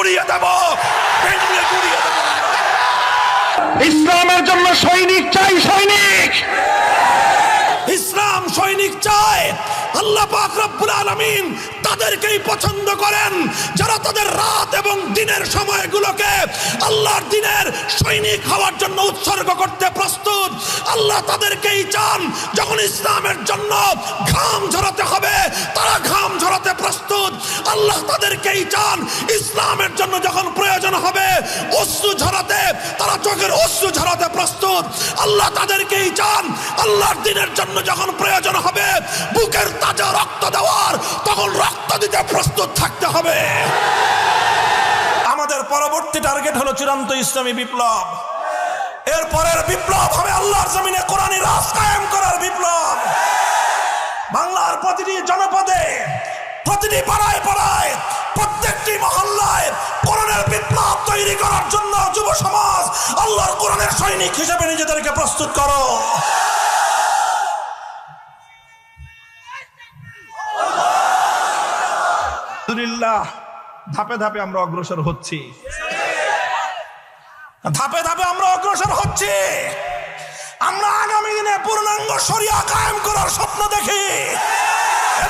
গুড়িয়ে দেব, ভেঙে গুড়িয়ে দেব। ইসলামের জন্য সৈনিক চাই, সৈনিক। ইসলাম সৈনিক চায়। আল্লাহ পাক রব্বুল আলামিন তাদেরকেই পছন্দ করেন যারা তাদের রাত এবং দিনের সময়গুলোকে আল্লাহর দিনের সৈনিক হওয়ার জন্য উৎসর্গ করতে প্রস্তুত। আল্লাহ তাদেরকেই চান যখন ইসলামের জন্য ঘাম ঝরাতে হবে তারা ঘাম ঝরাতে প্রস্তুত। আল্লাহ তাদেরকেই চান ইসলামের জন্য যখন প্রয়োজন হবে অশ্রু ঝরাতে তারা চোখের অশ্রু ঝরাতে প্রস্তুত। আল্লাহ তাদেরকেই চান আল্লাহর দিনের জন্য যখন প্রয়োজন হবে বুকের তাজা রক্ত দেওয়ার তখন রক্ত দিতে প্রস্তুত থাকতে হবে। আমাদের পরবর্তী টার্গেট হলো চূড়ান্ত ইসলামী বিপ্লব। এরপরের বিপ্লব হবে আল্লাহর জমিনে কোরআনী রাজ কায়েম করার বিপ্লব। বাংলার প্রতিটি জনপদে, প্রতিটি পাড়ায় পাড়ায়, প্রত্যেকটি মহল্লায় কোরআনের বিপ্লব তৈরি করার জন্য যুব সমাজ আল্লাহর কোরআনের সৈনিক হিসেবে নিজেদেরকে প্রস্তুত করো। আলহামদুলিল্লাহ, ধাপে ধাপে আমরা অগ্রসর হচ্ছি, ধাপে ধাপে আমরা অগ্রসর হচ্ছি। আমরা আগামী দিনে পূর্ণাঙ্গ শরিয়া কায়েম করার স্বপ্ন দেখি।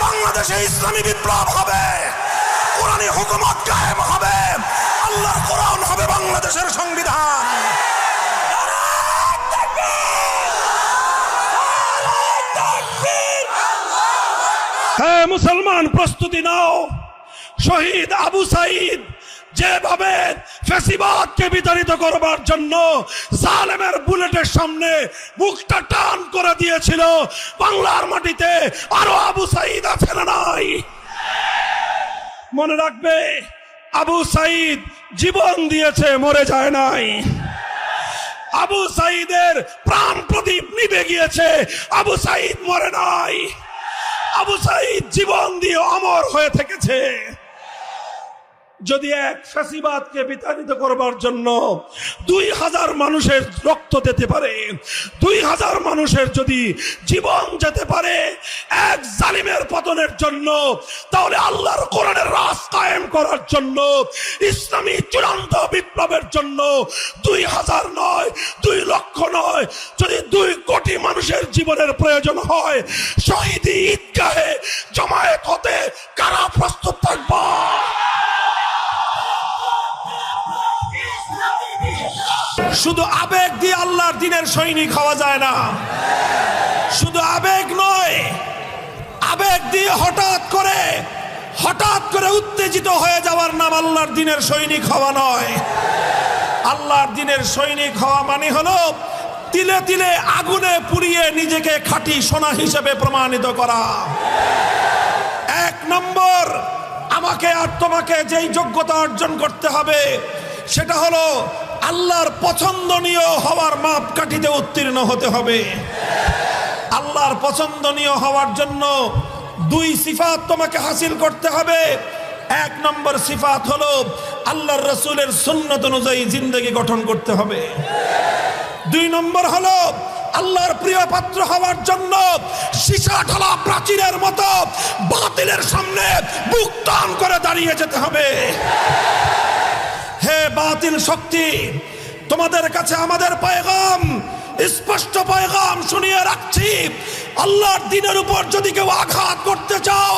বাংলাদেশে ইসলামী বিপ্লব হবে, কোরআনী হুকুমত কায়েম হবে, আল্লাহর কোরআন হবে বাংলাদেশের সংবিধান। হ্যাঁ মুসলমান, প্রস্তুতি নাও। শহীদ আবু সাইদ যেভাবে ফ্যাসিবাদকে বিতাড়িত করবার জন্য জালেমের বুলেটের সামনে বুকটা টান করে দিয়েছিল, বাংলার মাটিতে আরো আবু সাইদ আছে না নাই? মনে রাখবে, আবু সাইদ জীবন দিয়েছে, মরে যায় নাই। আবু সাইদের প্রাণ প্রদীপ নিভে গিয়েছে, আবু সাইদ মরে নাই। আবু সাইদ জীবন দিয়ে অমর হয়ে থেকেছে। যদি এক ফ্যাসিবাদকে বিতাড়িত করবার জন্য 2000 মানুষের রক্ত দিতে পারে, 2000 মানুষের যদি জীবন যেতে পারে এক জালিমের পতনের জন্য, তাহলে আল্লাহর কোরআনের রাজ কায়েম করার জন্য, ইসলামী চূড়ান্ত বিপ্লবের জন্য 2000 নয়, 2 লক্ষ নয়, যদি 2 কোটি মানুষের জীবনের প্রয়োজন হয়, শহীদি ঈদগাহে জমায়েত হতে কারা প্রস্তুত থাকবা? শুধু আবেগ দিয়ে আল্লাহর দিনের সৈনিক হওয়া যায় না। শুধু আবেগ নয়, আবেগ দিয়ে হঠাৎ করে উত্তেজিত হয়ে যাওয়ার নাম আল্লাহর দিনের সৈনিক হওয়া নয়। আল্লাহর দিনের সৈনিক হওয়া মানে হলো তিলে তিলে আগুনে পুড়িয়ে নিজেকে খাঁটি সোনা হিসেবে প্রমাণিত করা। 1 নম্বর, আমাকে আর তোমাকে যেই যোগ্যতা অর্জন করতে হবে সেটা হলো আল্লাহর পছন্দনীয় হওয়ার মাপকাঠিতে উত্তীর্ণ হতে হবে। আল্লাহর পছন্দনীয় হওয়ার জন্য 2 সিফাত তোমাকে হাসিল করতে হবে। 1 নম্বর সিফাত হলো আল্লাহর রাসূলের সুন্নাত অনুযায়ী জিন্দেগি গঠন করতে হবে। 2 নম্বর হলো আল্লাহর প্রিয় পাত্র হওয়ার জন্য সীসা ঢালা প্রাচীরের মতো বাতিলের সামনে বুক টান করে দাঁড়িয়ে যেতে হবে। হে বাতিল শক্তি, তোমাদের কাছে আমাদের পয়গাম, স্পষ্ট পয়গাম শুনিয়ে রাখছি। আল্লাহর দ্বীনের উপর যদি কেউ আঘাত করতে চাও,